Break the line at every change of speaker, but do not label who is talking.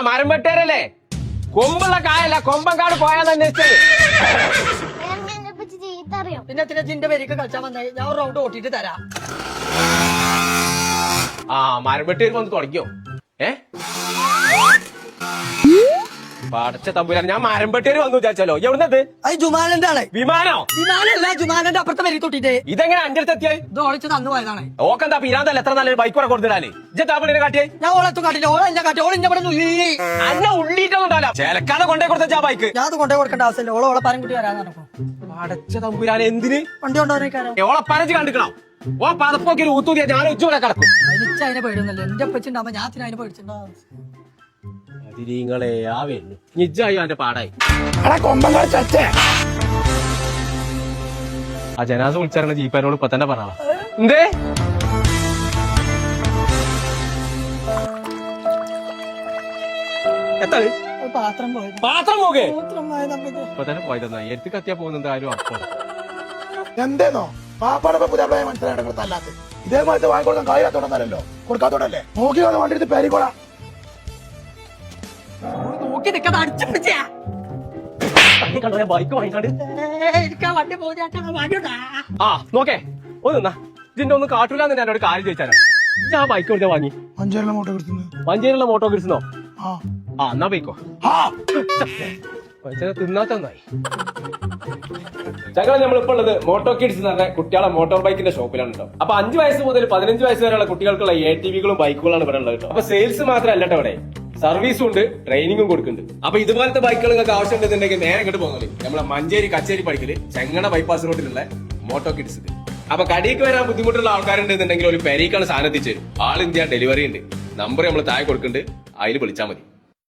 മരം വെട്ടേരല്ലേ? കൊമ്പുള്ള കായല്ല, കൊമ്പങ്കാട് പോയാന്ന് അന്വേഷിച്ചത്.
പിന്നെ തിന്റെ പേരേക്ക് കളിച്ചാൽ വന്നേ ഞാൻ ഒരു റൗണ്ട് ഓട്ടിട്ട് തരാം.
ആ മരം വെട്ടേര് വന്ന് തുടങ്ങിയോ? പടച്ച തമ്പുരാൻ, ഞാൻ മരം വെട്ടേര് വന്നു വിചാരിച്ചാലോ. എവിടുന്നത്?
അത് ജുമാനന്റെ ആണ്.
വിമാനോ?
വിമാനല്ല, ജുമാനന്റെ അപ്പുറത്തെ പേര് തൊട്ടിട്ട്.
ഇതെങ്ങനെ അഞ്ച് അടുത്ത് എത്തിയായി?
ഇത് ഓളിച്ച് തന്നു പോയതാണ്.
ഓക്കെന്താ പിരാന്തല്ല, എത്ര നല്ലൊരു ബൈക്ക് കൂടെ കൊടുത്തിടാന്. ഇജ്ജാപ്പിനെ കാട്ടിയേ?
ഞാൻ ഓളെത്തും കാട്ടില്ല, ഓളെ എന്നെ കാട്ടി, ഓളിന്റെ ഇവിടെ
അന്നെ ഉള്ളിട്ടൊന്നുണ്ടാവില്ല. ചേലക്കാതെ കൊണ്ടേ കൊടുത്ത ബൈക്ക്
ഞാൻ അത് കൊണ്ടേ കൊടുക്കേണ്ട ആവശ്യമില്ല. ഓളെ പരം കുട്ടി വരാൻ നടക്കും.
പടച്ച തമ്പുരാൻ, എന്തിന്
വണ്ടി കൊണ്ടുവരേക്കാരോ?
ഓളെ പരച്ച് കണ്ടിക്കണം. ഓ പതപ്പൊക്കെ ഒരു ഊത്തൂതിയാ ഞാൻ ഉച്ചൂടെ കിടക്കും.
എനിക്ക് അതിനെ പേടിയൊന്നുമില്ല. എന്റെ അപ്പച്ചുണ്ടാവുമ്പോ ഞാൻ അതിനെ പേടിച്ചിട്ടുണ്ടാവും.
നിങ്ങളെ ആ വരുന്നു നിജായി അവന്റെ പാടായി. ആ ജനാസ വിളിച്ചിറങ്ങുന്ന ജീപ്പാനോട് ഇപ്പൊ തന്നെ പറഞ്ഞ എന്തേ എത്താണ്
പാത്രം പോയത്.
പാത്രം പോകെ
പാത്രം പോയത്
ഇപ്പൊ തന്നെ പോയതെന്നാ എടുത്ത് കത്തിയാ പോകുന്നത് ആരും അപ്പം
എന്തേന്നോ പാപ്പാടെ പുതിയ മനസ്സിലായിട്ട് ഇതേമാതിരി വാങ്ങിക്കൊടുക്കാൻ കാര്യത്തോടല്ലോ കൊടുക്കാത്തോടല്ലേ നോക്കി വണ്ടി എടുത്ത് പേരിക്കോളാം.
നോക്കി നിൽക്കാതെ അടിച്ചു പിടിച്ചാ
ബൈക്ക് വാങ്ങിക്കാണ്ട്
എനിക്ക് വണ്ടി പോകുന്ന.
ആ നോക്കേ ഒന്നാ ഇതിന്റെ ഒന്നും കാട്ടൂലെന്ന് എന്നോട് കാര്യം ചോദിച്ചാലോ. ഞാൻ ബൈക്ക് കൊടുത്താ വാങ്ങി
മഞ്ചേരിയിലെ മോട്ടോ കിട്ടുന്നത്.
മഞ്ചേരിയുള്ള മോട്ടോ കിഡ്സിനോ?
ആ
ആ എന്നാ പോയിക്കോ. തിന്നാത്തന്നായി. ഞങ്ങൾ നമ്മളിപ്പോ ഉള്ളത് മോട്ടോ കിഡ്സ് എന്ന് പറഞ്ഞ കുട്ടികളെ മോട്ടോർ ബൈക്കിന്റെ ഷോപ്പിലാണ് കേട്ടോ. അപ്പൊ 5 വയസ്സ് മുതൽ 15 വയസ്സ് വരെയുള്ള കുട്ടികൾക്കുള്ള ATVകളും ബൈക്കുകളാണ് ഇവിടെ ഉള്ളത് കേട്ടോ. അപ്പൊ സെയിൽസ് മാത്രമല്ല കേട്ടോ, ഇവിടെ സർവീസും ഉണ്ട്, ട്രെയിനിങ്ങും കൊടുക്കുന്നുണ്ട്. അപ്പൊ ഇതുപോലത്തെ ബൈക്കുകൾ നിങ്ങൾക്ക് ആവശ്യമുണ്ടെന്നുണ്ടെങ്കിൽ നേരെ ഇങ്ങോട്ട് പോകുന്നത് നമ്മളെ മഞ്ചേരി കച്ചേരി പഠിക്കല് ചെങ്ങണ ബൈപ്പാസ് റോഡിലുള്ള മോട്ടോ കിഡ്സ്. അപ്പൊ കടിക്ക് വരാൻ ബുദ്ധിമുട്ടുള്ള ആൾക്കാരുണ്ടെന്നുണ്ടെങ്കിൽ ഒരു പെരീക്കാണ് സാധനം എത്തിച്ചു തരും. ആൾ ഇന്ത്യ ഡെലിവറി ഉണ്ട്. നമ്പർ നമ്മൾ താഴെ കൊടുക്കുന്നുണ്ട്, അതിൽ വിളിച്ചാൽ മതി.